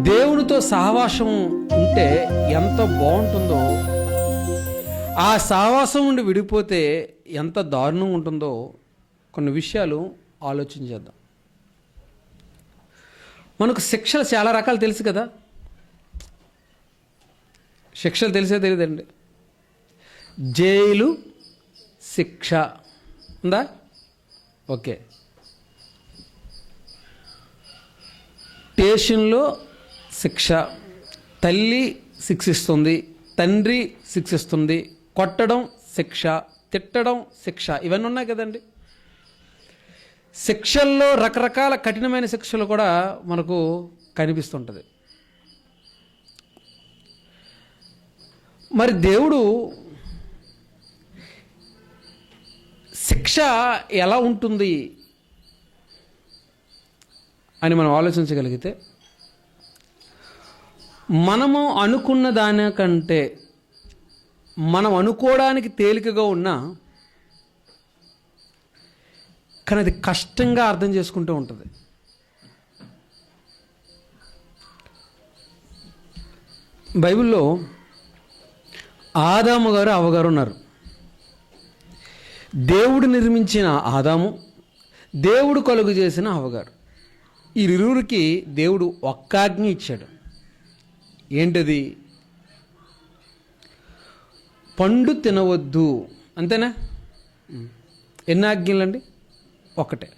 దేవునితో సహవాసం ఉంటే ఎంత బాగుంటుందో, ఆ సహవాసం నుండి విడిపోతే ఎంత దారుణం ఉంటుందో కొన్ని విషయాలు ఆలోచించేద్దాం. మనకు శిక్షలు చాలా రకాలు తెలుసు కదా. శిక్షలు తెలిసే తెలియదండి. జైలు శిక్ష ఉందా? ఓకే. స్టేషన్లో శిక్ష, తల్లి శిక్షిస్తుంది, తండ్రి శిక్షిస్తుంది, కొట్టడం శిక్ష, తిట్టడం శిక్ష, ఇవన్నీ ఉన్నాయి కదండి. శిక్షల్లో రకరకాల కఠినమైన శిక్షలు కూడా మనకు కనిపిస్తుంటుంది. మరి దేవుడు శిక్ష ఎలా ఉంటుంది అని మనం ఆలోచించగలిగితే, మనము అనుకున్న దానికంటే మనం అనుకోవడానికి తేలికగా ఉన్నా కానీ అది కష్టంగా అర్థం చేసుకుంటూ ఉంటుంది. బైబిల్లో ఆదాము గారు, అవ్వగారు ఉన్నారు. దేవుడు నిర్మించిన ఆదాము, దేవుడు కలుగు చేసిన అవ్వగారు, ఈ ఇరువురికి దేవుడు ఒక్క ఆజ్ఞ ఇచ్చాడు. ఏంటది? పండు తినవద్దు, అంతేనా? ఎన్ని ఆజ్ఞలండి? ఒకటే.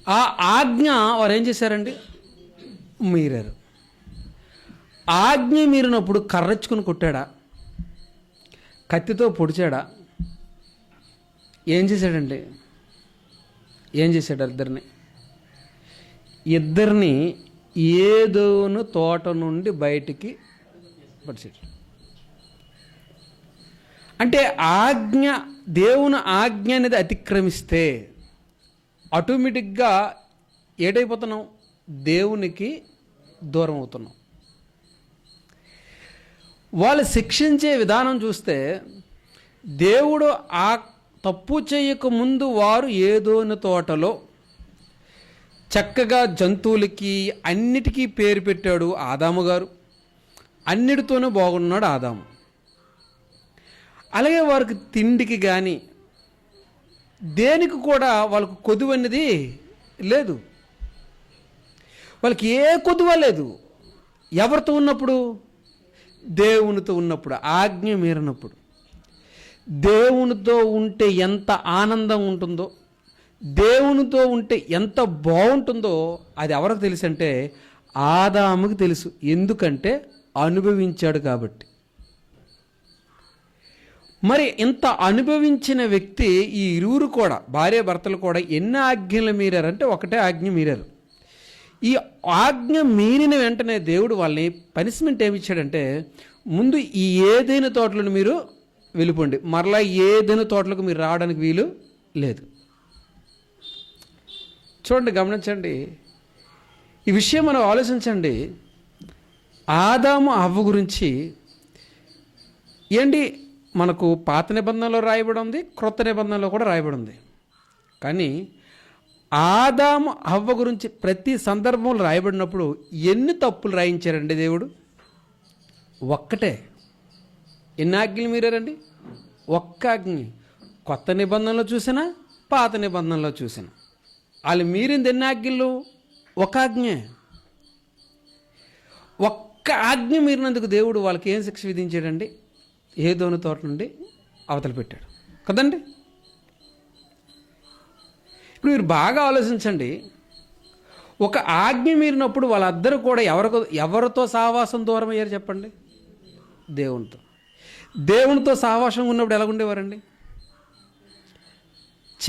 ఆ ఆజ్ఞ వారు ఏం చేశారండి? మీరారు. ఆజ్ఞ మీరినప్పుడు కర్రెచ్చుకుని కొట్టాడా? కత్తితో పొడిచాడా? ఏం చేశాడండి? ఏం చేశాడు? ఇద్దరిని ఏదోను తోట నుండి బయటికి పడిచాడు. అంటే ఆజ్ఞ, దేవుని ఆజ్ఞ అనేది అతిక్రమిస్తే ఆటోమేటిక్గా ఏటైపోతున్నాం? దేవునికి దూరం అవుతున్నాం. వాళ్ళు శిక్షించే విధానం చూస్తే, దేవుడు ఆ తప్పు చేయకముందు వారు ఏదోని తోటలో చక్కగా జంతువులకి అన్నిటికీ పేరు పెట్టాడు ఆదాము గారు. అన్నిటితోనూ బాగున్నాడు ఆదాము. అలాగే వారికి తిండికి కానీ దేనికి కూడా వాళ్ళకు కొదువు అనేది లేదు. వాళ్ళకి ఏ కొదువ లేదు. ఎవరితో ఉన్నప్పుడు? దేవునితో ఉన్నప్పుడు, ఆజ్ఞ మీరినప్పుడు. దేవునితో ఉంటే ఎంత ఆనందం ఉంటుందో, దేవునితో ఉంటే ఎంత బాగుంటుందో అది ఎవరికి తెలుసు అంటే ఆదాముకి తెలుసు. ఎందుకంటే అనుభవించాడు కాబట్టి. మరి ఇంత అనుభవించిన వ్యక్తి, ఈ ఇరువురు కూడా, భార్య భర్తలు కూడా ఎన్ని ఆజ్ఞలు మీరారంటే ఒకటే ఆజ్ఞ మీరారు. ఈ ఆజ్ఞ మీరిన వెంటనే దేవుడు వాళ్ళని పనిష్మెంట్ ఏమి ఇచ్చాడంటే, ముందు ఈ ఏదైనా తోటలను మీరు వెళ్ళిపోండి, మరలా ఏదైనా తోటలకు మీరు రావడానికి వీలు లేదు. చూడండి, గమనించండి, ఈ విషయం మనం ఆలోచించండి. ఆదాము అవ్వ గురించి ఏంటి మనకు పాత నిబంధనలో రాయబడి ఉంది, క్రొత్త నిబంధనలో కూడా రాయబడి ఉంది. కానీ ఆదాము అవ్వ గురించి ప్రతి సందర్భంలో రాయబడినప్పుడు ఎన్ని తప్పులు రాయించారండి దేవుడు? ఒక్కటే. ఎన్ని ఆజ్ఞలు మీరారండి? ఒక్క ఆజ్ఞ. కొత్త నిబంధనలో చూసినా, పాత నిబంధనలో చూసినా వాళ్ళు మీరింది ఎన్ని ఆజ్ఞలు? ఒక ఆజ్ఞ. ఒక్క ఆజ్ఞ మీరినందుకు దేవుడు వాళ్ళకి ఏం శిక్ష విధించాడండి? ఏదోని తోట నుండి అవతల పెట్టాడు కదండి. ఇప్పుడు మీరు బాగా ఆలోచించండి. ఒక ఆజ్ఞ మీరినప్పుడు వాళ్ళందరూ కూడా ఎవరితో సహవాసం దూరం అయ్యారు చెప్పండి? దేవునితో. దేవునితో సహవాసం ఉన్నప్పుడు ఎలా ఉండేవారండి?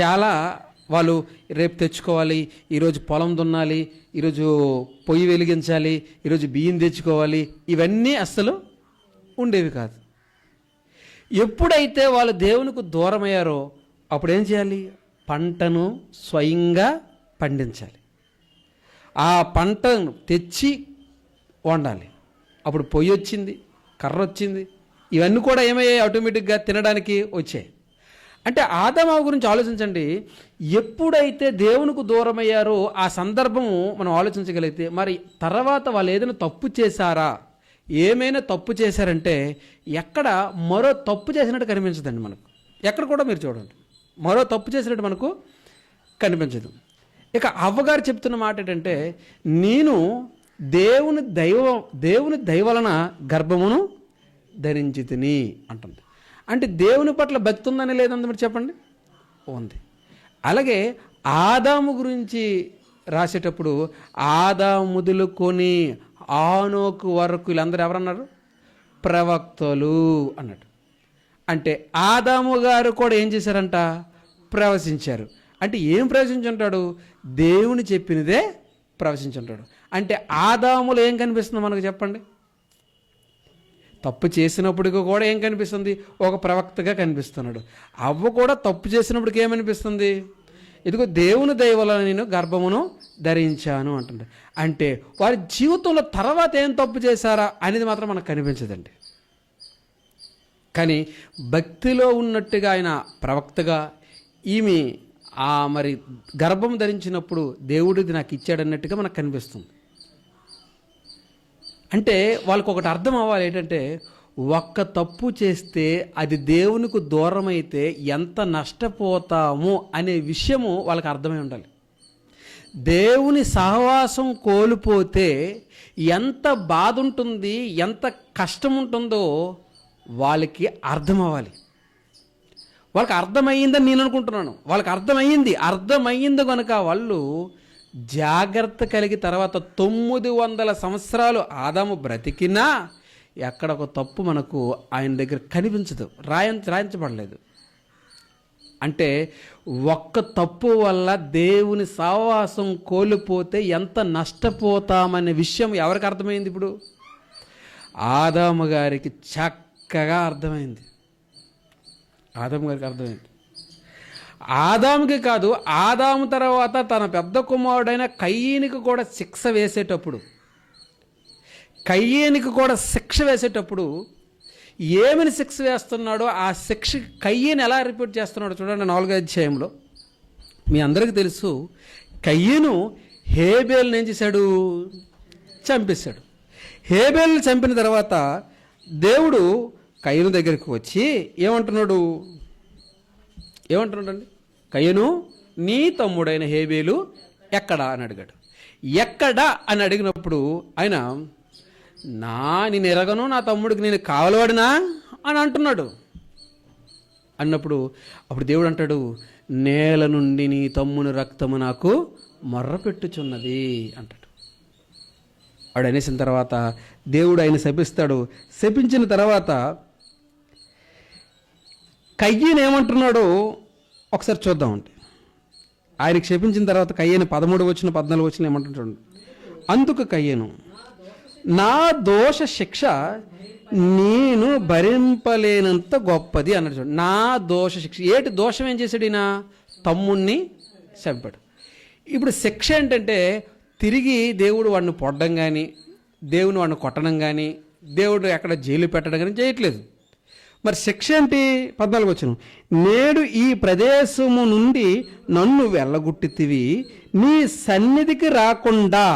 చాలా వాళ్ళు రేపు తెచ్చుకోవాలి, ఈరోజు పొలం దున్నాలి, ఈరోజు పొయ్యి వెలిగించాలి, ఈరోజు బియ్యం తెచ్చుకోవాలి, ఇవన్నీ అస్సలు ఉండేవి కాదు. ఎప్పుడైతే వాళ్ళు దేవునికి దూరం అయ్యారో అప్పుడు ఏం చేయాలి? పంటను స్వయంగా పండించాలి. ఆ పంటను తెచ్చి వండాలి. అప్పుడు పొయ్యి వచ్చింది, కర్ర వచ్చింది, ఇవన్నీ కూడా ఏమయ్యాయి? ఆటోమేటిక్గా తినడానికి వచ్చాయి. అంటే ఆదాము గురించి ఆలోచించండి. ఎప్పుడైతే దేవునికి దూరమయ్యారో ఆ సందర్భము మనం ఆలోచించగలిగితే, మరి తర్వాత వాళ్ళు ఏదైనా తప్పు చేశారా, ఏమైనా తప్పు చేశారంటే ఎక్కడ మరో తప్పు చేసినట్టు కనిపించదండి మనకు. ఎక్కడ కూడా మీరు చూడండి, మరో తప్పు చేసినట్టు మనకు కనిపించదు. ఇక అవ్వగారు చెప్తున్న మాట ఏంటంటే, నేను దేవుని దయ వలన గర్భమును ధరించి తిని అంటుంది. అంటే దేవుని పట్ల భక్తి ఉందని లేదండి మీరు చెప్పండి, ఉంది. అలాగే ఆదాము గురించి రాసేటప్పుడు ఆదాము మొదలుకొని ఆనోకు వరకు వీళ్ళందరూ ఎవరన్నారు? ప్రవక్తలు అన్నట్టు. అంటే ఆదాము గారు కూడా ఏం చేశారంట? ప్రవచించారు. అంటే ఏం ప్రవచించుంటాడు? దేవుని చెప్పినదే ప్రవచించుంటాడు. అంటే ఆదాములో ఏం కనిపిస్తుంది మనకు చెప్పండి? తప్పు చేసినప్పటికీ కూడా ఏం కనిపిస్తుంది? ఒక ప్రవక్తగా కనిపిస్తున్నాడు. అవ్వ కూడా తప్పు చేసినప్పటికీ ఏమనిపిస్తుంది? ఇదిగో దేవుని దయ వలన నేను గర్భమును ధరించాను అంటుంది. అంటే వారి జీవితంలో తర్వాత ఏం తప్పు చేశారా అనేది మాత్రం మనకు కనిపించదండి. కానీ భక్తిలో ఉన్నట్టుగా ఆయన ప్రవక్తగా, ఈమె మరి గర్భం ధరించినప్పుడు దేవుడిది నాకు ఇచ్చాడన్నట్టుగా మనకు కనిపిస్తుంది. అంటే వాళ్ళకు ఒకటి అర్థం అవ్వాలి, ఏంటంటే ఒక్క తప్పు చేస్తే అది దేవునికి దూరం అయితే ఎంత నష్టపోతాము అనే విషయము వాళ్ళకి అర్థమై ఉండాలి. దేవుని సహవాసం కోల్పోతే ఎంత బాధ ఉంటుంది, ఎంత కష్టం ఉంటుందో వాళ్ళకి అర్థం అవ్వాలి. వాళ్ళకి అర్థమయ్యిందని నేను అనుకుంటున్నాను. వాళ్ళకి అర్థమయ్యింది కనుక వాళ్ళు జాగ్రత్త కలిగి తర్వాత 900 సంవత్సరాలు ఆదాము బ్రతికినా ఎక్కడ ఒక తప్పు మనకు ఆయన దగ్గర కనిపించదు, రాయించబడలేదు. అంటే ఒక్క తప్పు వల్ల దేవుని సహవాసం కోల్పోతే ఎంత నష్టపోతామనే విషయం ఎవరికి అర్థమైంది? ఇప్పుడు ఆదాము గారికి చక్కగా అర్థమైంది. ఆదాము గారికి అర్థమైంది. ఆదాముకి కాదు, ఆదాము తర్వాత తన పెద్ద కుమారుడైన కయ్యీనికి కూడా శిక్ష వేసేటప్పుడు ఏమని శిక్ష వేస్తున్నాడో ఆ శిక్ష కయ్యీని ఎలా రిపీట్ చేస్తున్నాడో చూడండి. 4వ అధ్యాయంలో మీ అందరికీ తెలుసు, కయ్యీను హేబేల్ని ఏం చేశాడు? చంపేశాడు. హేబేల్ని చంపిన తర్వాత దేవుడు కయ్యను దగ్గరికి వచ్చి ఏమంటున్నాడండి? కయ్యను, నీ తమ్ముడైన హేబేలు ఎక్కడా అని అడిగాడు. ఎక్కడా అని అడిగినప్పుడు ఆయన, నేను ఎరగను, నా తమ్ముడికి నేను కావలవాడినా అని అంటున్నాడు. అన్నప్పుడు అప్పుడు దేవుడు అంటాడు, నేల నుండి నీ తమ్ముని రక్తము నాకు మొర్ర పెట్టుచున్నది అంటాడు. వాడు అనేసిన తర్వాత దేవుడు ఆయన శపిస్తాడు. శపించిన తర్వాత కయ్యను ఏమంటున్నాడో ఒకసారి చూద్దామండి. ఆయనకి క్షపించిన తర్వాత కయ్యను 13 వచ్చిన 14 వచ్చిన ఏమంటున్నాడు? అందుకు కయ్యను, నా దోష శిక్ష నేను భరింపలేనంత గొప్పది అన్నాడు. చూడండి, నా దోష శిక్ష. ఏటి దోషం ఏం చేశాడు? ఈయన తమ్ముణ్ణి చంపాడు. ఇప్పుడు శిక్ష ఏంటంటే తిరిగి దేవుడు వాడిని పొడడం కానీ, దేవుని వాడిని కొట్టడం కానీ, దేవుడు ఎక్కడ జైలు పెట్టడం కానీ చేయట్లేదు. మరి శిక్ష ఏంటి? 14 వచనం, నేడు ఈ ప్రదేశము నుండి నన్ను వెళ్ళగొట్టితివి, నీ సన్నిధికి రాకుండా.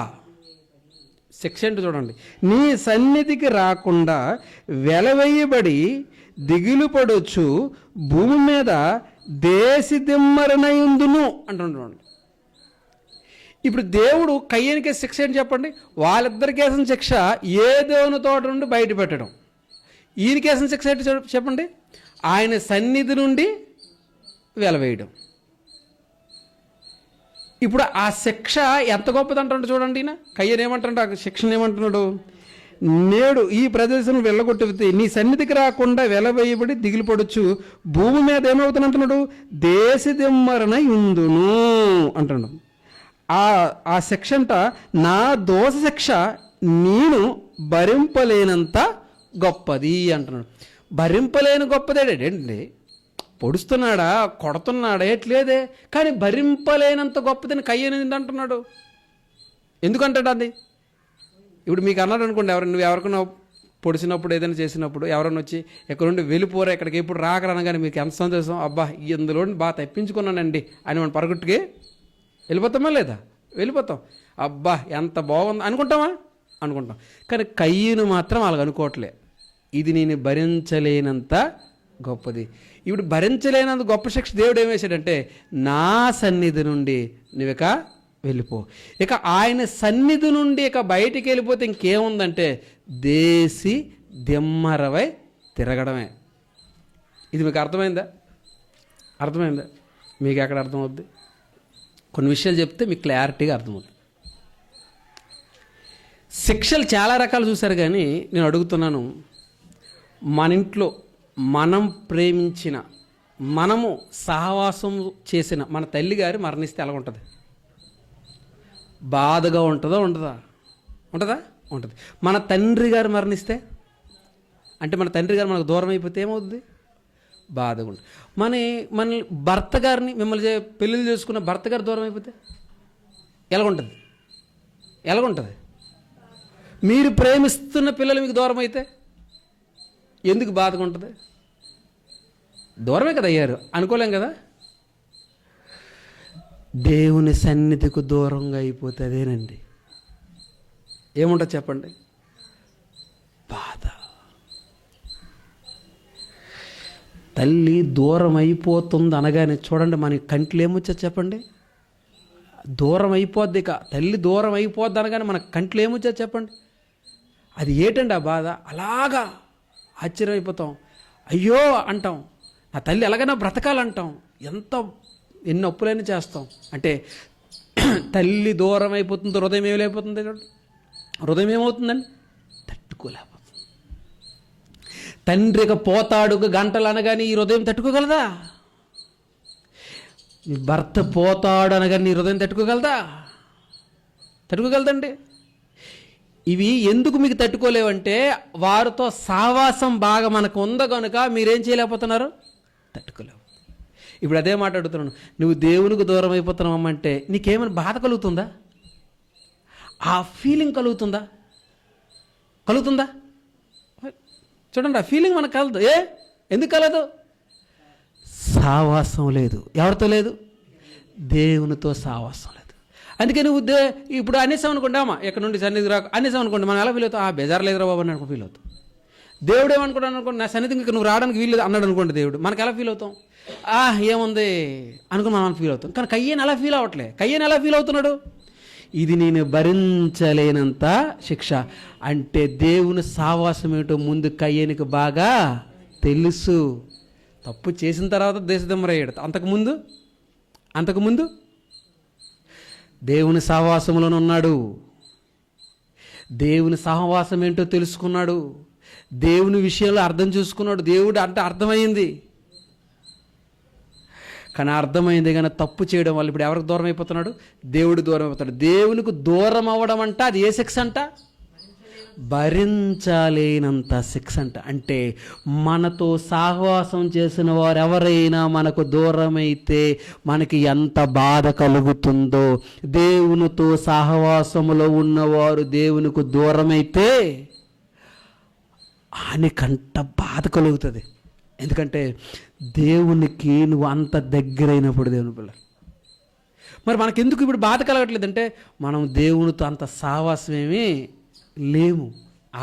శిక్ష ఏంటి చూడండి, నీ సన్నిధికి రాకుండా వెలవేయబడి దిగులు పడొచ్చు భూమి మీద దేశదిమ్మరనయుందును అంటున్నాడు. ఇప్పుడు దేవుడు కయ్యనికే శిక్ష ఏంటి చెప్పండి? వాళ్ళిద్దరికేసిన శిక్ష ఏ దేవుని తోట నుండి బయట పెట్టడం. ఈయనకేసిన శిక్ష ఏంటి చెప్పండి? ఆయన సన్నిధి నుండి వెలవేయడం. ఇప్పుడు ఆ శిక్ష ఎంత గొప్పది అంటాడు చూడండి. ఈయన కయ్యను ఏమంటాడు? ఆ శిక్షను ఏమంటున్నాడు? నేడు ఈ ప్రదేశం వెళ్ళగొట్టి నీ సన్నిధికి రాకుండా వెలవేయబడి దిగులు పడొచ్చు భూమి మీద ఏమవుతుంది అంటున్నాడు? దేశదిమ్మరన యుందును అంటున్నాడు. ఆ శిక్ష అంట నా దోష శిక్ష నేను భరింపలేనంత గొప్పది అంటున్నాడు. భరింపలేని గొప్పదేటండి? పొడుస్తున్నాడా, కొడుతున్నాడా, ఎట్లేదే, కానీ భరింపలేనంత గొప్పదని కయ్యను అంటున్నాడు. ఎందుకంటాడు అది? ఇప్పుడు మీకు అన్నాడు అనుకోండి, నువ్వు ఎవరికైనా పొడిచినప్పుడు ఏదైనా చేసినప్పుడు ఎవరైనా వచ్చి ఎక్కడ నుండి వెళ్ళిపోరా ఇక్కడికి ఎప్పుడు రాకరనగానే మీకు ఎంత సంతోషం, అబ్బా ఇందులో బాగా తప్పించుకున్నానండి అని మనం పరుగుట్టుకి వెళ్ళిపోతామా లేదా? వెళ్ళిపోతాం. అబ్బా ఎంత బాగుంది అనుకుంటామా? అనుకుంటాం. కానీ కయ్యను మాత్రం అలాగ అనుకోవట్లే. ఇది నేను భరించలేనంత గొప్పది. ఇప్పుడు భరించలేనంత గొప్ప శిక్ష దేవుడు ఏం వేశాడంటే, నా సన్నిధి నుండి నువ్విక వెళ్ళిపో. ఇక ఆయన సన్నిధి నుండి ఇక బయటికి వెళ్ళిపోతే ఇంకేముందంటే దేశి దిమ్మరవై తిరగడమే. ఇది మీకు అర్థమైందా? అర్థమైందా? మీకు ఎక్కడ అర్థమవుద్ది? కొన్ని విషయాలు చెప్తే మీకు క్లారిటీగా అర్థమవుతుంది. శిక్షలు చాలా రకాలు చూశారు, కానీ నేను అడుగుతున్నాను, మన ఇంట్లో మనం ప్రేమించిన, మనము సహవాసం చేసిన మన తల్లి గారు మరణిస్తే ఎలా ఉంటుంది? బాధగా ఉంటుందా ఉండదా? ఉంటుందా? ఉంటుంది. మన తండ్రి గారు మరణిస్తే, అంటే మన తండ్రి గారు మనకు దూరం అయిపోతే ఏమవుతుంది? బాధగా ఉంటుంది. మన భర్త గారిని, మిమ్మల్ని పెళ్ళిళ్ళు చేసుకున్న భర్త గారు దూరం అయిపోతే ఎలాగుంటుంది? ఎలాగుంటుంది? మీరు ప్రేమిస్తున్న పిల్లలు మీకు దూరం అయితే ఎందుకు బాధగా ఉంటుంది? దూరమే కదా అయ్యారు, అనుకోలేం కదా. దేవుని సన్నిధికి దూరంగా అయిపోతే అదేనండి ఏముంటుంది చెప్పండి? బాధ. తల్లి దూరం అయిపోతుంది అనగానే చూడండి మన కంట్లో ఏమొచ్చా చెప్పండి? దూరం అయిపోద్ది. ఇక తల్లి దూరం అయిపోద్ది అనగానే మన కంట్లో ఏమొచ్చా చెప్పండి? అది ఏంటండి ఆ బాధ? అలాగా ఆశ్చర్యమైపోతాం, అయ్యో అంటాం, నా తల్లి ఎలాగైనా బ్రతకాలంటాం, ఎన్ని అప్పులైనా చేస్తాం. అంటే తల్లి దూరం అయిపోతుంది, హృదయం ఏమైపోతుంది? హృదయం ఏమవుతుందండి? తట్టుకోలేకపోతుంది. తండ్రికి పోతాడు గంటలు అనగానే ఈ హృదయం తట్టుకోగలదా? నీ భర్త పోతాడు అనగానే నీ హృదయం తట్టుకోగలదా? తట్టుకోగలదండి. ఇవి ఎందుకు మీకు తట్టుకోలేవంటే వారితో సహవాసం బాగా మనకు ఉంద కనుక మీరేం చేయలేకపోతున్నారు? తట్టుకోలేవు. ఇప్పుడు అదే మాట అడుగుతున్నాను, నువ్వు దేవునికి దూరం అయిపోతున్నావు అమ్మంటే నీకేమైనా బాధ కలుగుతుందా? ఆ ఫీలింగ్ కలుగుతుందా? కలుగుతుందా? చూడండి, ఆ ఫీలింగ్ మనకు కలదు. ఎందుకు కలదు? సావాసం లేదు. ఎవరితో లేదు? దేవునితో సావాసం లేదు. అందుకే నువ్వు ఇప్పుడు అనేసాం అనుకోండి, అమ్మా ఎక్కడ నుండి సన్నిధి రాకు అనేసాం అనుకోండి, మనం ఎలా ఫీల్ అవుతాం? బెజార్ లేదురా బాబు అని ఫీల్ అవుతాం. దేవుడు ఏమనుకుంటాను అనుకోండి, నా సన్నిధికి ఇంకా నువ్వు రావడానికి వీల్లేదు అన్నాడు అనుకోండి దేవుడు, మనకు ఎలా ఫీల్ అవుతాం? ఏముంది అనుకుని మనం ఫీల్ అవుతాం. కానీ కయ్యను అలా ఫీల్ అవ్వట్లే. కయ్యను ఎలా ఫీల్ అవుతున్నాడు? ఇది నేను భరించలేనంత శిక్ష. అంటే దేవుని సావాసం ఏమిటో ముందు కయ్యనికి బాగా తెలుసు. తప్పు చేసిన తర్వాత దేశదమ్మరయ్యాడు. అంతకుముందు దేవుని సహవాసంలోనే ఉన్నాడు. దేవుని సహవాసం ఏంటో తెలుసుకున్నాడు. దేవుని విషయంలో అర్థం చేసుకున్నాడు. దేవుడు అంటే అర్థమైంది. కానీ అర్థమైంది కానీ తప్పు చేయడం వల్ల ఇప్పుడు ఎవరికి దూరం అయిపోతున్నాడు? దేవుడు దూరం అయిపోతాడు. దేవునికి దూరం అవ్వడం అంట అది ఏ శిక్ష అంట? భరించలేనంత శిక్ష అంట. అంటే మనతో సహవాసం చేసిన వారు ఎవరైనా మనకు దూరమైతే మనకి ఎంత బాధ కలుగుతుందో, దేవునితో సహవాసములో ఉన్నవారు దేవునికి దూరమైతే ఆయనకంట బాధ కలుగుతుంది. ఎందుకంటే దేవునికి నువ్వు అంత దగ్గరైనప్పుడు దేవుని పిల్ల. మరి మనకెందుకు ఇప్పుడు బాధ కలగట్లేదంటే మనం దేవునితో అంత సహవాసం ఏమీ లేము.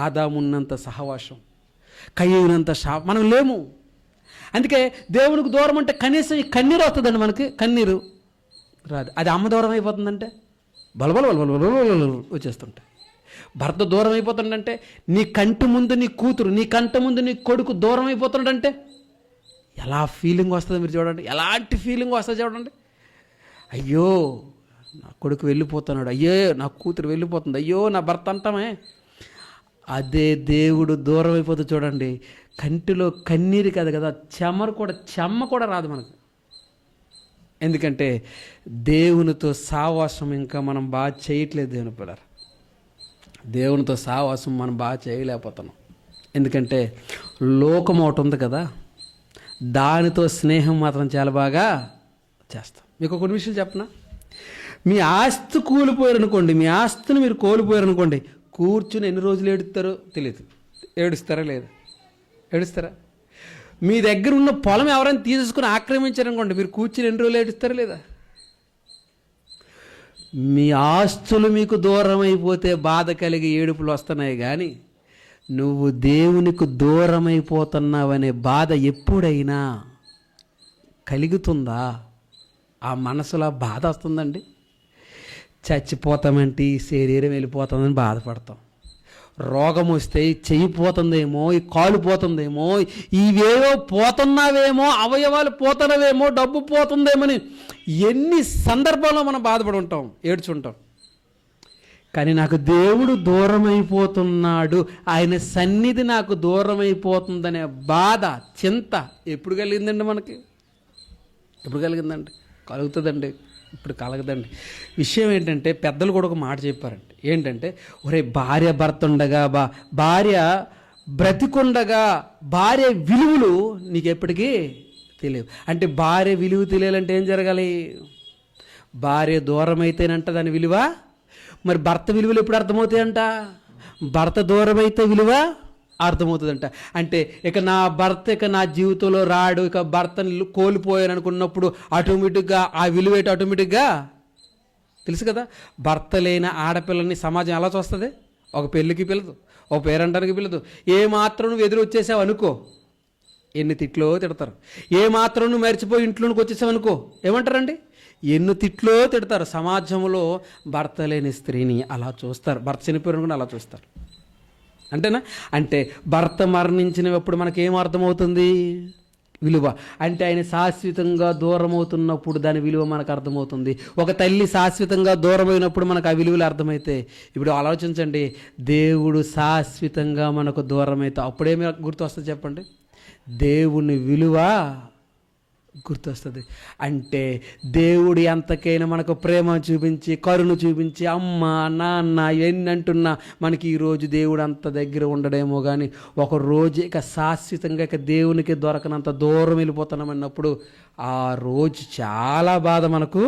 ఆదామున్నంత సహవాసం, కయ్యూనంత మనం లేము. అందుకే దేవునికి దూరం అంటే కనీసం ఈ కన్నీరు వస్తుందండి. మనకి కన్నీరు రాదు. అది అమ్మ దూరం అయిపోతుందంటే బలబల వచ్చేస్తుంటాయి. భర్త దూరం అయిపోతుండంటే, నీ కంటి ముందు నీ కూతురు, నీ కంటి ముందు నీ కొడుకు దూరం అయిపోతుండంటే ఎలా ఫీలింగ్ వస్తుంది మీరు చూడండి. ఎలాంటి ఫీలింగ్ వస్తుంది చూడండి. అయ్యో నా కొడుకు వెళ్ళిపోతున్నాడు, అయ్యో నా కూతురు వెళ్ళిపోతుంది, అయ్యో నా భర్త అంటామే. అదే దేవుడు దూరం అయిపోతుంది చూడండి, కంటిలో కన్నీరు కాదు కదా, చెమ్మ కూడా రాదు మనకు. ఎందుకంటే దేవునితో సావాసం ఇంకా మనం బాగా చేయట్లేదు. దేవుని పిల్లలు, దేవునితో సావాసం మనం బాగా చేయలేకపోతున్నాం. ఎందుకంటే లోకం ఒకటి ఉంది కదా, దానితో స్నేహం మాత్రం చాలా బాగా చేస్తాం. మీకు కొన్ని విషయాలు చెప్పనా? మీ ఆస్తి కూలిపోయారనుకోండి, మీ ఆస్తిని మీరు కోల్పోయారనుకోండి, కూర్చుని ఎన్ని రోజులు ఏడుస్తారో తెలియదు. ఏడుస్తారా లేదా? ఏడుస్తారా? మీ దగ్గర ఉన్న పొలం ఎవరైనా తీసుకుని ఆక్రమించారనుకోండి, మీరు కూర్చుని ఎన్ని రోజులు ఏడుస్తారా లేదా? మీ ఆస్తులు మీకు దూరం అయిపోతే బాధ కలిగి ఏడుపులు వస్తున్నాయి, కానీ నువ్వు దేవునికి దూరం అయిపోతున్నావనే బాధ ఎప్పుడైనా కలుగుతుందా? ఆ మనసులో బాధ వస్తుందండి. చచ్చిపోతామంటే ఈ శరీరం వెళ్ళిపోతుందని బాధపడతాం. రోగం వస్తే చెయ్యి పోతుందేమో, ఈ కాలు పోతుందేమో, ఇవేవో పోతున్నావేమో, అవయవాలు పోతున్నవేమో, డబ్బు పోతుందేమని ఎన్ని సందర్భాల్లో మనం బాధపడి ఉంటాం, ఏడ్చుంటాం. కానీ నాకు దేవుడు దూరం అయిపోతున్నాడు, ఆయన సన్నిధి నాకు దూరం అయిపోతుందనే బాధ, చింత ఎప్పుడు కలిగిందండి మనకి? ఎప్పుడు కలిగిందండి? కలుగుతుందండి, ఇప్పుడు కలగదండి. విషయం ఏంటంటే, పెద్దలు కూడా ఒక మాట చెప్పారండి. ఏంటంటే, ఒరే భార్య భర్త ఉండగా, భార్య బ్రతికుండగా భార్య విలువలు నీకు ఎప్పటికీ తెలియవు. అంటే భార్య విలువ తెలియాలంటే ఏం జరగాలి? భార్య దూరం అయితేనంట దాని విలువ. మరి భర్త విలువలు ఎప్పుడు అర్థమవుతాయంట? భర్త దూరం అయితే విలువ అర్థమవుతుందంట. అంటే ఇక నా భర్త ఇక నా జీవితంలో రాడు, ఇక భర్తను కోల్పోయాను అనుకున్నప్పుడు ఆటోమేటిక్గా ఆ విలువ ఏంటి? ఆటోమేటిక్గా తెలుసు కదా. భర్త లేని ఆడపిల్లని సమాజం ఎలా చూస్తుంది? ఒక పెళ్ళికి పిల్లదు, ఒక పేరంటానికి పిల్లదు. ఏ మాత్రం నువ్వు ఎదురు వచ్చేసావు అనుకో, ఎన్ని తిట్లో తిడతారు. ఏ మాత్రం నువ్వు మర్చిపోయి ఇంట్లోనికి వచ్చేసావు అనుకో, ఏమంటారండి? ఎన్ని తిట్లో తిడతారు. సమాజంలో భర్త లేని స్త్రీని అలా చూస్తారు, భర్త చనిపోయిన కూడా అలా చూస్తారు. అంటేనా? అంటే భర్త మరణించినప్పుడు మనకేం అర్థమవుతుంది? విలువ. అంటే ఆయన శాశ్వతంగా దూరం అవుతున్నప్పుడు దాని విలువ మనకు అర్థమవుతుంది. ఒక తల్లి శాశ్వతంగా దూరమైనప్పుడు మనకు ఆ విలువలు అర్థమైతే, ఇప్పుడు ఆలోచించండి, దేవుడు శాశ్వతంగా మనకు దూరమైతే అప్పుడేమి గుర్తొస్తుంది చెప్పండి? దేవుని విలువ గుర్తొస్తుంది. అంటే దేవుడు ఎంతకైనా మనకు ప్రేమ చూపించి, కరుణ చూపించి, అమ్మ నాన్న ఎన్ని అంటున్నా మనకి ఈరోజు దేవుడు అంత దగ్గర ఉండడేమో, కానీ ఒక రోజు ఇక శాశ్వతంగా ఇక దేవునికి దొరకనంత దూరం వెళ్ళిపోతున్నామన్నప్పుడు ఆ రోజు చాలా బాధ మనకు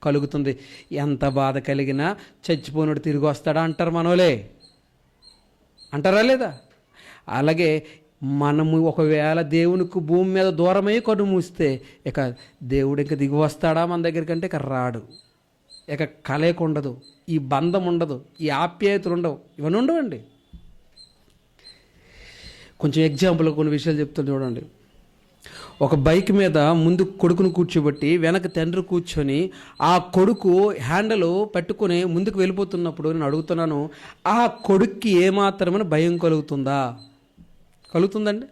కలుగుతుంది. ఎంత బాధ కలిగినా చచ్చిపోయినోడు తిరిగి వస్తాడా అంటారు మనోలే, అంటారా లేదా? అలాగే మనము ఒకవేళ దేవునికి భూమి మీద దూరమై కను మూస్తే ఇక దేవుడు ఇంక దిగి వస్తాడా మన దగ్గరికి అంటే ఇక రాడు. ఇక కలయిక ఉండదు, ఈ బంధం ఉండదు, ఈ ఆప్యాయతలు ఉండవు, ఇవన్నీ ఉండవండి. కొంచెం ఎగ్జాంపుల్ కొన్ని విషయాలు చెప్తాను చూడండి. ఒక బైక్ మీద ముందు కొడుకును కూర్చోబెట్టి వెనక తండ్రి కూర్చొని ఆ కొడుకు హ్యాండిల్ పట్టుకొని ముందుకు వెళ్ళిపోతున్నప్పుడు నేను అడుగుతున్నాను, ఆ కొడుక్కి ఏమాత్రమైన భయం కలుగుతుందా? కలుగుతుందండి?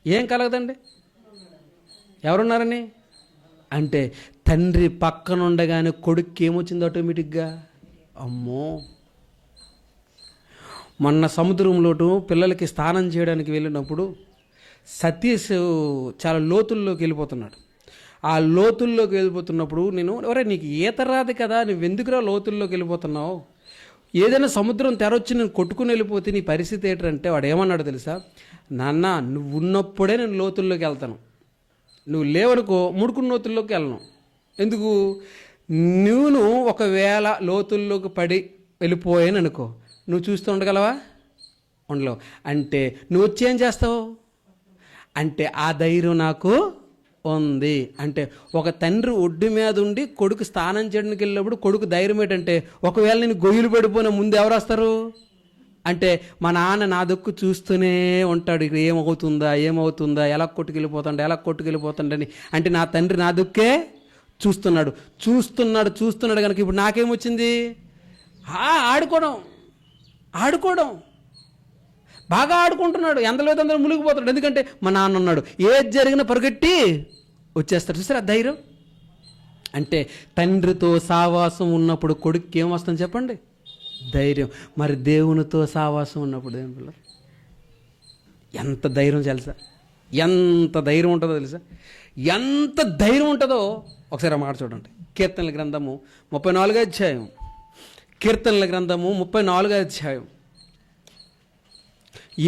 ఏం కలగదండి. ఎవరున్నారని అంటే తండ్రి పక్కన ఉండగానే కొడుక్కి ఏమొచ్చింది ఆటోమేటిక్గా? అమ్మో. మొన్న సముద్రంలోటు పిల్లలకి స్నానం చేయడానికి వెళ్ళినప్పుడు సతీష్ చాలా లోతుల్లోకి వెళ్ళిపోతున్నాడు. ఆ లోతుల్లోకి వెళ్ళిపోతున్నప్పుడు నేను, ఎవరే నీకు ఈత రాదు కదా, నువ్వు ఎందుకురా లోతుల్లోకి వెళ్ళిపోతున్నావు? ఏదైనా సముద్రం తెరొచ్చి నేను కొట్టుకుని వెళ్ళిపోతే నీ పరిస్థితి ఏంటంటే, వాడు ఏమన్నాడు తెలుసా? నాన్న నువ్వు ఉన్నప్పుడే నేను లోతుల్లోకి వెళ్తాను, నువ్వు లేవనుకో ముడుకున్న లోతుల్లోకి వెళ్ళను. ఎందుకు? నువ్వు ఒకవేళ లోతుల్లోకి పడి వెళ్ళిపోయాను అనుకో, నువ్వు చూస్తూ ఉండగలవా? ఉండలేవు. అంటే నువ్వు వచ్చి ఏం చేస్తావు? అంటే ఆ ధైర్యం నాకు ఉంది. అంటే ఒక తండ్రి ఒడ్డు మీద ఉండి కొడుకు స్నానం చేయడానికి వెళ్ళినప్పుడు కొడుకు ధైర్యం ఏంటంటే, ఒకవేళ నేను గొయ్యిలు పడిపోయిన ముందు ఎవరు వస్తారు అంటే మా నాన్న నా దుక్కు చూస్తూనే ఉంటాడు, ఇక్కడ ఏమవుతుందా, ఎలా కొట్టుకెళ్ళిపోతాడని. అంటే నా తండ్రి నా దుక్కే చూస్తున్నాడు కనుక ఇప్పుడు నాకేమొచ్చింది? ఆడుకోవడం బాగా ఆడుకుంటున్నాడు, ఎంతలో అందరూ మునిగిపోతాడు. ఎందుకంటే మా నాన్న ఉన్నాడు, ఏది జరిగినా పరిగెట్టి వచ్చేస్తాడు. చూసారా ధైర్యం? అంటే తండ్రితో సావాసం ఉన్నప్పుడు కొడుక్కి ఏమొస్తుంది చెప్పండి? ధైర్యం. మరి దేవునితో సావాసం ఉన్నప్పుడు ఏం పిల్లలు ఎంత ధైర్యం తెలుసా? ఎంత ధైర్యం ఉంటుందో తెలుసా? ఎంత ధైర్యం ఉంటుందో ఒకసారి ఆ మాట చూడండి. కీర్తనల గ్రంథము 34వ అధ్యాయం. కీర్తనల గ్రంథము 34వ అధ్యాయం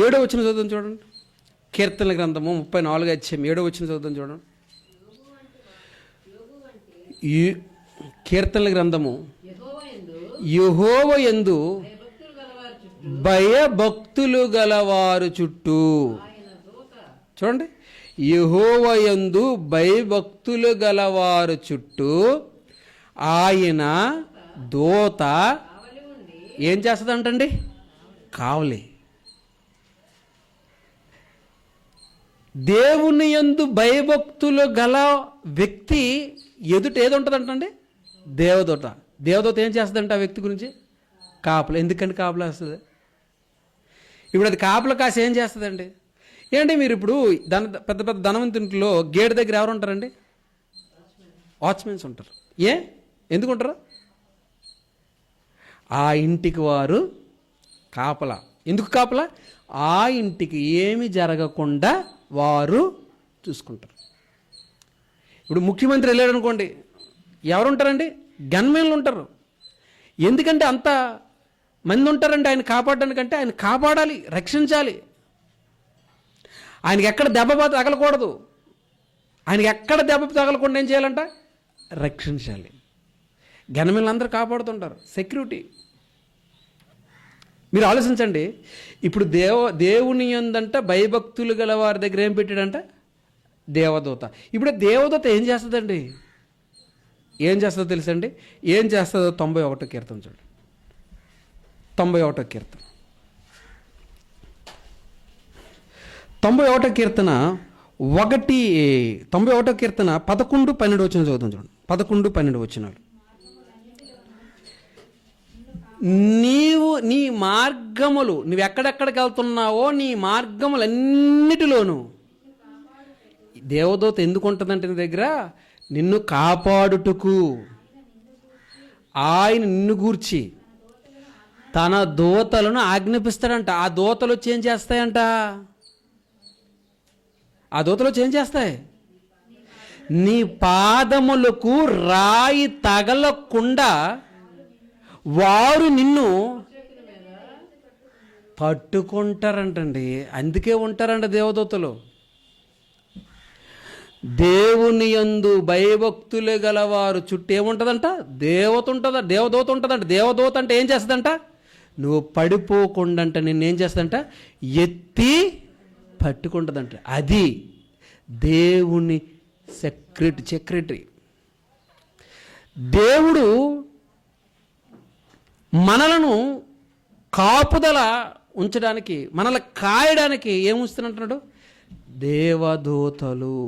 7వ వచనం చదువుతాం చూడండి. కీర్తనల గ్రంథము 34వ అధ్యాయం 7వ వచనం చదువుతాం చూడండి. కీర్తనల గ్రంథము యెహోవా యందు భయభక్తులు గలవారు చుట్టూ. చూడండి, యెహోవా యందు భయభక్తులు గలవారు చుట్టూ ఆయన దూత ఏం చేస్తుందంటండి? కావలి. దేవుని యందు భయభక్తులు గల వ్యక్తి ఎదుట ఏది ఉంటుందంటండి? దేవదూత. దేవదూత ఏం చేస్తుందంట ఆ వ్యక్తి గురించి? కాపలా. ఎందుకంటే కాపలా వస్తుంది? ఇప్పుడు అది కాపలా కాసి ఏం చేస్తుందండి? ఏంటి మీరు ఇప్పుడు పెద్ద పెద్ద ధనవంతునిలో గేట్ దగ్గర ఎవరు ఉంటారండి? వాచ్మెన్స్ ఉంటారు. ఎందుకు ఉంటారు? ఆ ఇంటికి వారు కాపలా. ఎందుకు కాపలా? ఆ ఇంటికి ఏమి జరగకుండా వారు చూసుకుంటారు. ఇప్పుడు ముఖ్యమంత్రి వెళ్ళాడు అనుకోండి, ఎవరు ఉంటారండి? గన్మెన్లు ఉంటారు. ఎందుకంటే అంత మంది ఉంటారండి ఆయన కాపాడడానికంటే. ఆయన కాపాడాలి, రక్షించాలి. ఆయనకి ఎక్కడ దెబ్బ తగలకూడదు. ఆయనకి ఎక్కడ దెబ్బ తగలకుండా ఏం చేయాలంట? రక్షించాలి. గన్మెన్లు అందరూ కాపాడుతుంటారు, సెక్యూరిటీ. మీరు ఆలోచించండి, ఇప్పుడు దేవుని యందంట భయభక్తులు గల వారి దగ్గర ఏం పెట్టాడంట? దేవదూత. ఇప్పుడు దేవదూత ఏం చేస్తుందండి? ఏం చేస్తుందో తెలుసండి? ఏం చేస్తుందో 91వ కీర్తన చూడండి. 91వ కీర్తన 91వ కీర్తన 91వ కీర్తన 11, 12 వచ్చిన చదువుతాం చూడండి. 11, 12 వచ్చినాలు. నీవు నీ మార్గములు, నువ్వు ఎక్కడెక్కడికి వెళ్తున్నావో నీ మార్గములన్నిటిలోనూ దేవదూత ఎందుకు ఉంటుందంటే నీ దగ్గర? నిన్ను కాపాడుటకు. ఆయన నిన్ను గూర్చి తన దూతలను ఆజ్ఞాపిస్తాడంట. ఆ దూతలు వచ్చి ఏం చేస్తాయంట? ఆ దూతలు వచ్చి ఏం చేస్తాయి? నీ పాదములకు రాయి తగలకుండా వారు నిన్ను పట్టుకుంటారంటండి. అందుకే ఉంటారంట దేవదూతలు. దేవుని యందు భయభక్తులు గలవారు చుట్టూ ఏముంటుందంట? దేవదూత ఉంటుందంట. దేవదూత అంటే ఏం చేస్తుందంట? నువ్వు పడిపోకుండా నిన్నేం చేస్తుందంట? ఎత్తి పట్టుకుంటుందంట. అది దేవుని సెక్రటరీ. దేవుడు మనలను కాపుదల ఉంచడానికి, మనల్ని కాయడానికి ఏముంచుతున్నట్టున్నాడు? దేవదూతలు.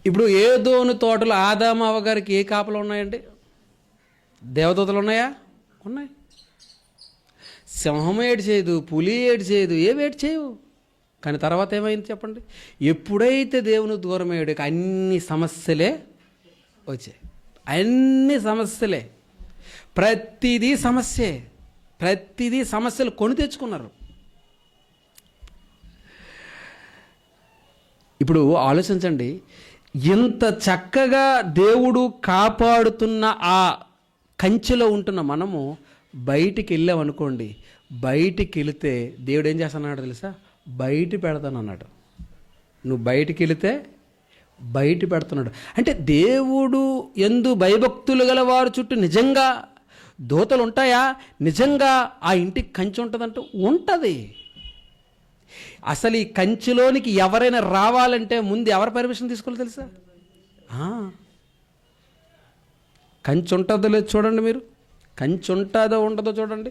ఇప్పుడు ఏదోను తోటలో ఆదాము అవ్వ గారికి ఏ కాపలు ఉన్నాయండి? దేవదూతలు ఉన్నాయా? ఉన్నాయి. సింహం ఏడు చేయదు, పులి ఏడు చేయదు, ఏవి ఏడు చేయవు. కానీ తర్వాత ఏమైంది చెప్పండి? ఎప్పుడైతే దేవుని దూరం అయ్యాడు అన్ని సమస్యలే వచ్చాయి. అన్ని సమస్యలే. ప్రతిదీ సమస్యలు కొని తెచ్చుకున్నారు. ఇప్పుడు ఆలోచించండి, ఇంత చక్కగా దేవుడు కాపాడుతున్న ఆ కంచెలో ఉంటున్న మనము బయటికి వెళ్ళామనుకోండి, బయటికి వెళితే దేవుడు ఏం చేస్తానన్నాడు తెలుసా? బయట పెడతానన్నాడు. నువ్వు బయటికి వెళితే బయట పెడుతున్నాడు. అంటే దేవుడు యందు భయభక్తులు గల వారు చుట్టూ నిజంగా దూతలు ఉంటాయా? నిజంగా ఆ ఇంటికి కంచె ఉంటుందంటూ ఉంటుంది. అసలు ఈ కంచెలోనికి ఎవరైనా రావాలంటే ముందు ఎవరు పర్మిషన్ తీసుకోవాలి తెలుసా? కంచె ఉంటుందో లేదు చూడండి. మీరు కంచె ఉంటుందో ఉండదో చూడండి.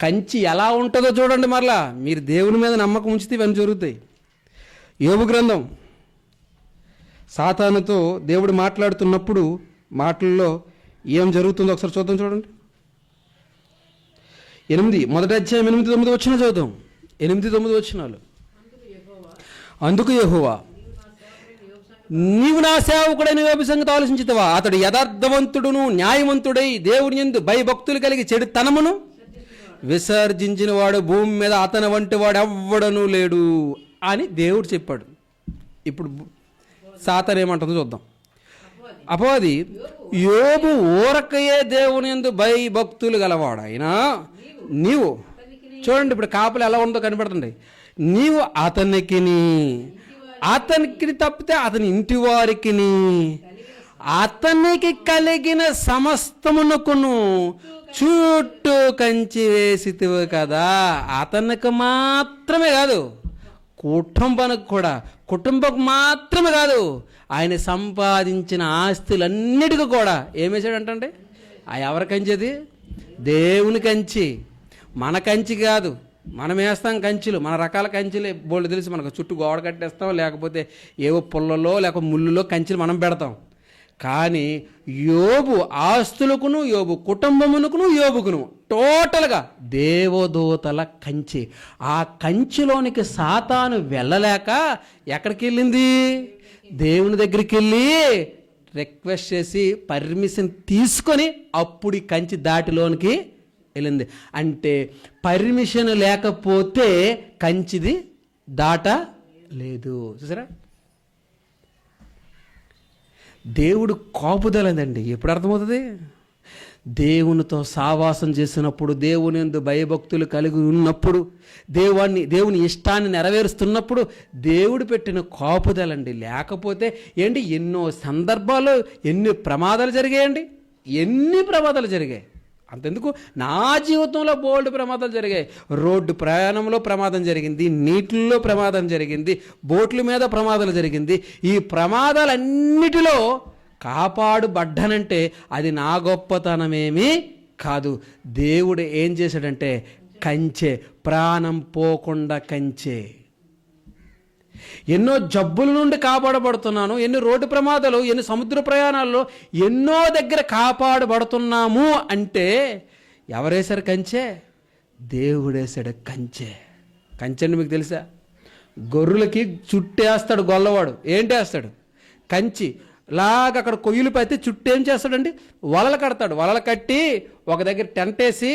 కంచి ఎలా ఉంటుందో చూడండి. మరలా మీరు దేవుని మీద నమ్మకం ఉంచితే ఇవన్నీ జరుగుతాయి. యోబు గ్రంథం, సాతానుతో దేవుడు మాట్లాడుతున్నప్పుడు మాటల్లో ఏం జరుగుతుందో ఒకసారి చూద్దాం. చూడండి 8 అధ్యాయం 8, 9 వచ్చిన చదువుతాం. 8, 9 వచ్చినాలు. అందుకు యెహోవా, నీవు నా సేవకుడైన యోబు సంగతి ఆలోచించుతావా? అతడు యథార్థవంతుడును న్యాయవంతుడై దేవుని యందు భయభక్తులు కలిగి చెడుతనమును విసర్జించిన వాడు భూమి మీద అతని వంటి వాడు ఎవ్వడనూ లేడు అని దేవుడు చెప్పాడు. ఇప్పుడు సాతాను ఏమంటుందో చూద్దాం. అపవాది, యోబు ఊరకయే దేవుని యందు భయభక్తులు గలవాడు అయినా నీవు, చూడండి ఇప్పుడు కాపులు ఎలా ఉందో కనబడుతుంది. నీవు అతనికి తప్పితే అతని ఇంటి వారికి అతనికి కలిగిన సమస్తమునకును చుట్టూ కంచి వేసితివి కదా. అతనికి మాత్రమే కాదు, కుటుంబానికి కూడా, కుటుంబం మాత్రమే కాదు, ఆయన సంపాదించిన ఆస్తులన్నిటికీ కూడా ఏం వేసాడంటే, ఆ ఎవరి కంచి అది? దేవుని కంచి. మన కంచి కాదు. మనం వేస్తాం కంచులు, మన రకాల కంచులు బోళ్ళు తెలిసి, మనకు చుట్టూ గోడ కట్టేస్తాం, లేకపోతే ఏవో పుల్లలో లేకపోతే ముళ్ళులో కంచెలు మనం పెడతాం. కానీ యోబు ఆస్తులకును, యోబు కుటుంబమునకును, యోబుకును టోటల్గా దేవదూతల కంచి. ఆ కంచిలోనికి సాతాను వెళ్ళలేక ఎక్కడికి వెళ్ళింది? దేవుని దగ్గరికి వెళ్ళి రిక్వెస్ట్ చేసి పర్మిషన్ తీసుకొని అప్పుడు ఈ కంచి దాటిలోనికి వెళ్ళింది. అంటే పర్మిషన్ లేకపోతే కంచిది దాట లేదు. చూసారా, దేవుడు కాపుదలదండి. ఎప్పుడు అర్థమవుతుంది? దేవునితో సావాసం చేసినప్పుడు, దేవుని యందు భయభక్తులు కలిగి ఉన్నప్పుడు, దేవుని ఇష్టాన్ని నెరవేరుస్తున్నప్పుడు దేవుడు పెట్టిన కాపుదలండి. లేకపోతే ఏంటి, ఎన్నో సందర్భాల్లో ఎన్ని ప్రమాదాలు జరిగాయండి, ఎన్ని ప్రమాదాలు జరిగాయి. అంతెందుకు, నా జీవితంలో బోల్డ్ ప్రమాదాలు జరిగాయి. రోడ్డు ప్రయాణంలో ప్రమాదం జరిగింది, నీటిల్లో ప్రమాదం జరిగింది, బోట్ల మీద ప్రమాదాలు జరిగింది. ఈ ప్రమాదాలన్నిటిలో కాపాడుబడ్డానంటే అది నా గొప్పతనమేమీ కాదు. దేవుడు ఏం చేశాడంటే కంచె, ప్రాణం పోకుండా కంచె. ఎన్నో జబ్బుల నుండి కాపాడబడుతున్నాను, ఎన్ని రోడ్డు ప్రమాదాలు, ఎన్ని సముద్ర ప్రయాణాల్లో ఎన్నో దగ్గర కాపాడబడుతున్నాము అంటే ఎవరేశారు కంచె? దేవుడేశాడు కంచె. కంచె అంటే మీకు తెలుసా? గొర్రెలకి చుట్టేస్తాడు గొల్లవాడు. ఏంటేస్తాడు? కంచి. లాగా అక్కడ కొయ్యలు పైతే చుట్టూ ఏం చేస్తాడండి? వలలు కడతాడు. వలలు కట్టి ఒక దగ్గర టెంట్ వేసి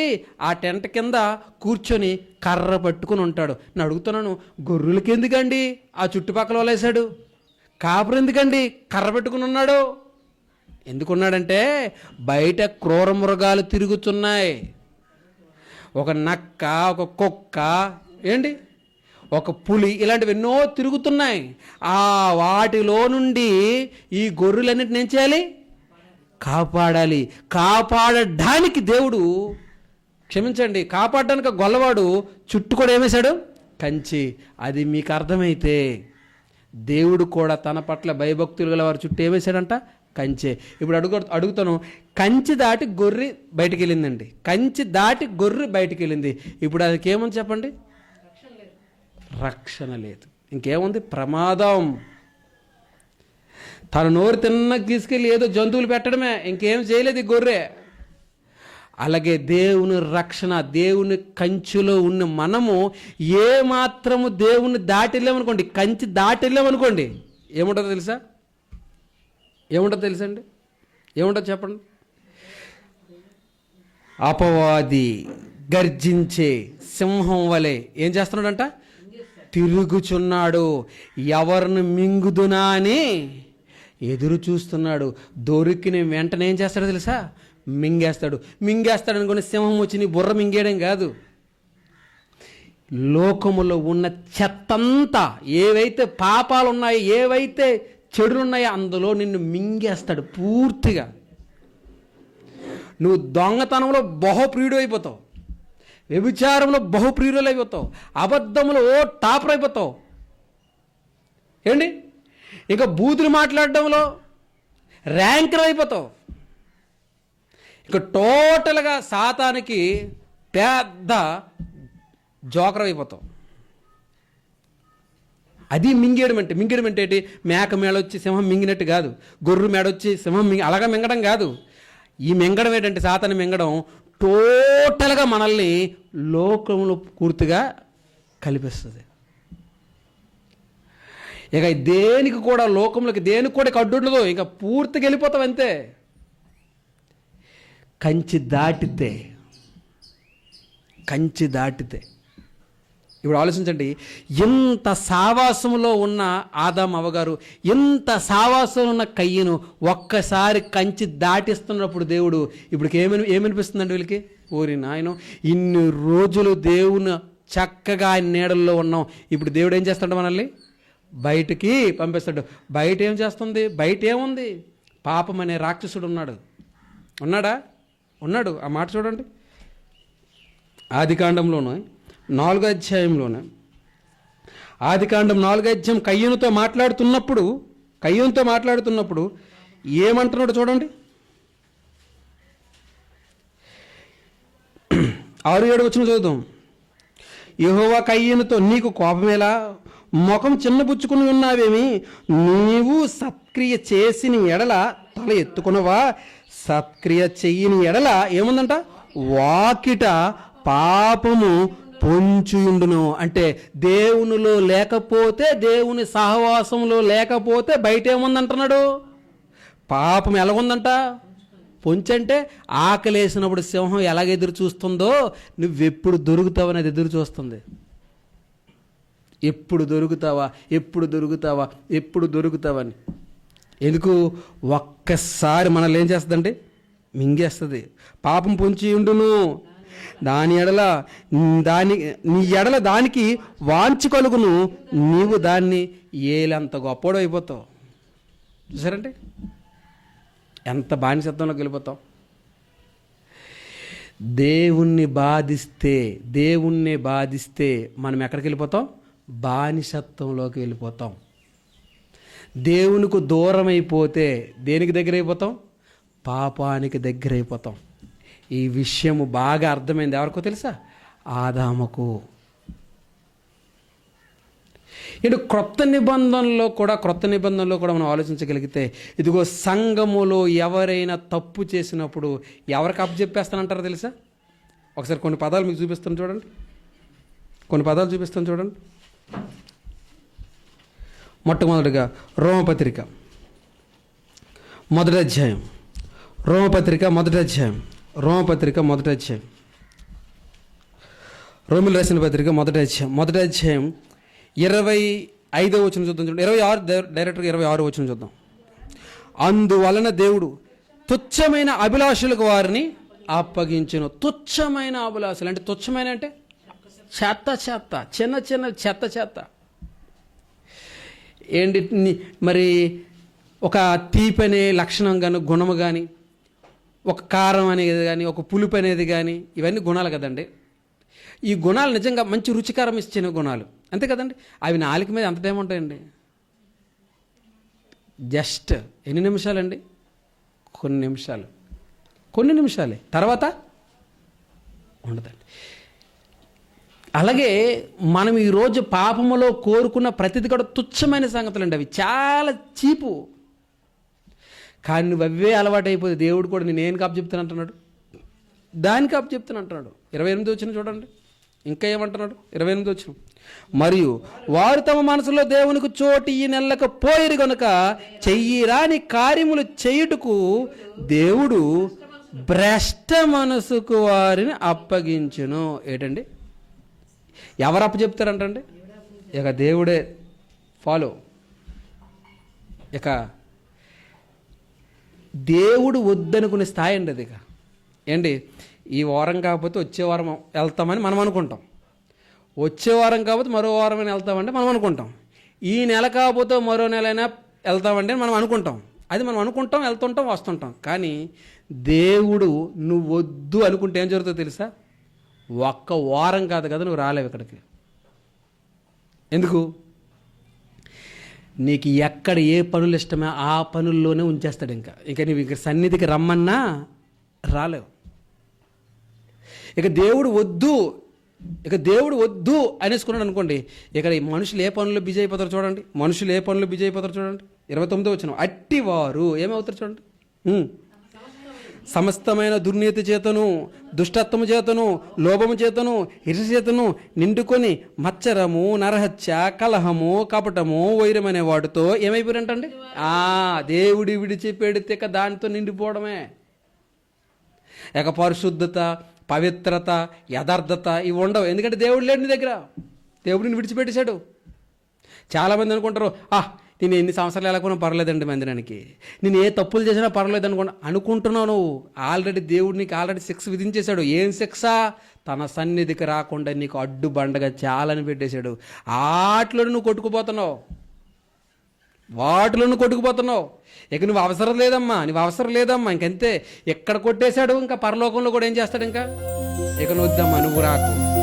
ఆ టెంట్ కింద కూర్చొని కర్ర పట్టుకుని ఉంటాడు. నేను అడుగుతున్నాను, గొర్రెలకి ఎందుకండి ఆ చుట్టుపక్కల వలేసాడు? కాపురం ఎందుకండి కర్ర పెట్టుకుని ఉన్నాడు? ఎందుకున్నాడంటే బయట క్రూర మృగాలు తిరుగుతున్నాయి. ఒక నక్క, ఒక కుక్క, ఏంటి, ఒక పులి, ఇలాంటివి ఎన్నో తిరుగుతున్నాయి. ఆ వాటిలో నుండి ఈ గొర్రెలన్నిటిని ఏం చేయాలి? కాపాడాలి. కాపాడడానికి దేవుడు, క్షమించండి, కాపాడడానికి గొల్లవాడు చుట్టూ కూడా ఏమేశాడు? కంచి. అది మీకు అర్థమైతే దేవుడు కూడా తన పట్ల భయభక్తులు గల వారి చుట్టూ ఏమేశాడంట? కంచె. ఇప్పుడు అడుగుతాను, కంచి దాటి గొర్రె బయటికి వెళ్ళిందండి. కంచి దాటి గొర్రె బయటికి వెళ్ళింది. ఇప్పుడు ಅದಕ್ಕೆ ఏమని చెప్పండి? రక్షణ లేదు. ఇంకేముంది? ప్రమాదం. తన నోరు తిన్నకి తీసుకెళ్ళి ఏదో జంతువులు పెట్టడమే, ఇంకేం చేయలేదు ఈ గొర్రె. అలాగే దేవుని రక్షణ, దేవుని కంచులో ఉన్న మనము ఏ మాత్రము దేవుని దాటిల్లామనుకోండి, కంచి దాటిల్లామనుకోండి, ఏముంటుందో తెలుసా? ఏముంటుందో తెలుసా అండి? ఏముంటుందో చెప్పండి. అపవాది గర్జించే సింహం వలె ఏం చేస్తున్నాడంట? తిరుగుచున్నాడు. ఎవరిని మింగుదునా అని ఎదురు చూస్తున్నాడు. దొరికిన వెంటనే ఏం చేస్తాడో తెలుసా? మింగేస్తాడు. మింగేస్తాడు అనుకుని సింహం వచ్చి నీ బుర్ర మింగేయడం కాదు. లోకములో ఉన్న చెత్తంతా, ఏవైతే పాపాలు ఉన్నాయో, ఏవైతే చెడులు ఉన్నాయో అందులో నిన్ను మింగేస్తాడు పూర్తిగా. నువ్వు దొంగతనంలో బహుప్రియుడు అయిపోతావు, వ్యభిచారంలో బహుప్రియులు అయిపోతావు, అబద్ధములో టాపర్ అయిపోతావు, ఏంటి, ఇక బూతులు మాట్లాడడంలో ర్యాంకర్ అయిపోతావు. ఇక టోటల్గా సాతానికి పెద్ద జోకర్ అయిపోతావు. అది మింగేయడం అంటే. మింగేయడం అంటే ఏంటి? మేక మేడొచ్చి సింహం మింగినట్టు కాదు, గొర్రె మేడొచ్చి సింహం అలాగా మింగడం కాదు. ఈ మింగడం ఏంటంటే, సాతాను మింగడం టోటల్గా మనల్ని లోకంలో పూర్తిగా కలిపిస్తుంది. ఇక దేనికి కూడా, లోకంలోకి దేనికి కూడా అడ్డు ఉండదు, ఇంకా పూర్తిగా వెళ్ళిపోతావు అంతే. కంచి దాటితే ఇప్పుడు ఆలోచించండి, ఎంత సావాసంలో ఉన్న ఆదాం అవ్వగారు, ఎంత సావాసంలో ఉన్న కయ్యను ఒక్కసారి కంచి దాటిస్తున్నప్పుడు దేవుడు ఇప్పుడు ఏమనిపిస్తుందండి వీళ్ళకి? ఓరి నాయనో, ఇన్ని రోజులు దేవుని చక్కగా ఆయన నీడల్లో ఉన్నాం, ఇప్పుడు దేవుడు ఏం చేస్తాడు? మనల్ని బయటికి పంపిస్తాడు. బయట ఏం చేస్తుంది? బయట ఏముంది? పాపం అనే రాక్షసుడు ఉన్నాడా? ఉన్నాడు. ఆ మాట చూడండి, ఆదికాండంలోనే 4వ అధ్యాయంలోనే, ఆదికాండం 4వ అధ్యాయం కయ్యూనుతో మాట్లాడుతున్నప్పుడు ఏమంటున్నాడు చూడండి. 6-7 వచనం చదువుదాం. యెహోవా కయ్యూనుతో, నీకు కోపమేలా, ముఖం చిన్నబుచ్చుకుని ఉన్నావేమి? నీవు సత్క్రియ చేసిన ఎడల తల ఎత్తుకునవా? సత్క్రియ చెయ్యని ఎడల ఏముందంట? వాకిట పాపము పొంచియుండును. అంటే దేవునిలో లేకపోతే, దేవుని సహవాసంలో లేకపోతే బయట ఏముందంటున్నాడు? పాపం ఎలాగుందంట? పొంచంటే ఆకలేసినప్పుడు సింహం ఎలాగ ఎదురు చూస్తుందో, నువ్వెప్పుడు దొరుకుతావు అనేది ఎదురు చూస్తుంది. ఎప్పుడు దొరుకుతావని. ఎందుకు? ఒక్కసారి మనల్ని ఏం చేస్తుందండి? మింగేస్తుంది. పాపం పొంచి ఉండును, నీ ఎడల దానికి వాంచి కలుగును, నీవు దాన్ని ఏలంత గొప్పడు అయిపోతావు. చూసారంటే ఎంత బానిసత్వంలోకి వెళ్ళిపోతాం. దేవుణ్ణి బాధిస్తే మనం ఎక్కడికి వెళ్ళిపోతాం? బానిసత్వంలోకి వెళ్ళిపోతాం. దేవునికి దూరం అయిపోతే దేనికి దగ్గర అయిపోతాం? పాపానికి దగ్గర అయిపోతాం. ఈ విషయము బాగా అర్థమైంది ఎవరికో తెలుసా? ఆదాముకు. ఇటు క్రొత్త నిబంధనలో కూడా మనం ఆలోచించగలిగితే, ఇదిగో సంఘములో ఎవరైనా తప్పు చేసినప్పుడు ఎవరికి అప్పచెప్పేస్తానంటారో తెలుసా? ఒకసారి కొన్ని పదాలు మీకు చూపిస్తాను చూడండి. మొట్టమొదటిగా రోమపత్రిక మొదటి అధ్యాయం. రోమిలు రాసిన పత్రిక మొదటి అధ్యాయం 25వ వచనం చూద్దాం చూడండి. 26 డైరెక్ట్గా 26వ వచనం చూద్దాం. అందువలన దేవుడు తుచ్చమైన అభిలాషులకు వారిని అప్పగించెను. తుచ్చమైన అభిలాషలు అంటే, తుచ్చమైన అంటే చిన్న చెత్త. ఏంటి మరి? ఒక తీపి అనే లక్షణం కానీ, గుణము కానీ, ఒక కారం అనేది కానీ, ఒక పులుపు అనేది కానీ, ఇవన్నీ గుణాలు కదండి. ఈ గుణాలు నిజంగా మంచి రుచికారం ఇచ్చిన గుణాలు, అంతే కదండి. అవి నాలుక మీద ఎంత టైం ఉంటాయండి? జస్ట్ ఎన్ని నిమిషాలండి? కొన్ని నిమిషాలే, తర్వాత ఉండదండి. అలాగే మనం ఈరోజు పాపములో కోరుకున్న ప్రతిది కూడా తుచ్చమైన సంగతులు అండి. అవి చాలా చీపు. కానీ నువ్వు అవే అలవాటు అయిపోతే దేవుడు కూడా నేను అప్పచెప్తాను అంటున్నాడు, దానికి అప్పచెప్తాను అంటున్నాడు. 28 వచనం చూడండి, ఇంకా ఏమంటున్నాడు? 28 వచనం. మరియు వారు తమ మనసులో దేవునికి చోటు ఈ నెలకు పోయిరు గనుక చెయ్యిరాని కార్యములు చేయుటకు దేవుడు భ్రష్ట మనసుకు వారిని అప్పగించును. ఏంటండి? ఎవరు అప్పచెప్తారంటండి? ఇక దేవుడే ఫాలో. ఇక దేవుడు వద్దనుకునే స్థాయి అండి అది. ఇక ఏంటి? ఈ వారం కాకపోతే వచ్చే వారం వెళ్తామని మనం అనుకుంటాం, వచ్చే వారం కాకపోతే మరో వారమైనా వెళ్తామంటే మనం అనుకుంటాం, ఈ నెల కాకపోతే మరో నెలైనా వెళ్తామంటే మనం అనుకుంటాం. అది మనం అనుకుంటాం, వెళ్తుంటాం, వస్తుంటాం. కానీ దేవుడు నువ్వు వద్దు అనుకుంటే ఏం జరుగుతుందో తెలుసా? ఒక్క వారం కాదు కదా నువ్వు రాలేవు ఇక్కడికి. ఎందుకు? నీకు ఎక్కడ ఏ పనులు ఇష్టమే ఆ పనుల్లోనే ఉంచేస్తాడు. ఇంకా నువ్వు ఇక్కడ సన్నిధికి రమ్మన్నా రాలేవు. ఇక దేవుడు వద్దు అనేసుకున్నాడు అనుకోండి, ఇక్కడ మనుషులు ఏ పనుల్లో బిజీ అయిపోతారు చూడండి. 29వ వచనం. అట్టివారు ఏమవుతారు చూడండి. సమస్తమైన దుర్నీతి చేతను, దుష్టత్వము చేతను, లోభము చేతను, హింస చేతను నిండుకొని మచ్చరము, నరహత్య, కలహము, కపటము, వైరమనే వాటితో ఏమైపోయారంటండి? దేవుడి విడిచిపెడితే ఇక దానితో నిండిపోవడమే. ఇక పరిశుద్ధత, పవిత్రత, యథార్థత ఇవి ఉండవు. ఎందుకంటే దేవుడు లేడు నీ దగ్గర. దేవుడిని విడిచిపెట్టేశాడు. చాలామంది అనుకుంటారు, నేను ఎన్ని సంవత్సరాలు వెళ్ళకున్నా పర్లేదండి మందిరానికి, నేను ఏ తప్పులు చేసినా పర్లేదు అనుకుంటున్నావు నువ్వు. ఆల్రెడీ దేవుడు నీకు ఆల్రెడీ శిక్ష విధించేశాడు. ఏం శిక్ష? తన సన్నిధికి రాకుండా నీకు అడ్డు బండగా చాలని పెట్టేశాడు. ఆటలో నువ్వు కొట్టుకుపోతున్నావు. వాటిలోనూ కొట్టుకుపోతున్నావు. ఇక నువ్వు అవసరం లేదమ్మా, నువ్వు అవసరం లేదమ్మా, ఇంకంతే. ఎక్కడ కొట్టేశాడు ఇంకా పరలోకంలో కూడా ఏం చేస్తాడు ఇంకా. ఇక నువ్వు వద్దమ్మా, నువ్వు రాకు.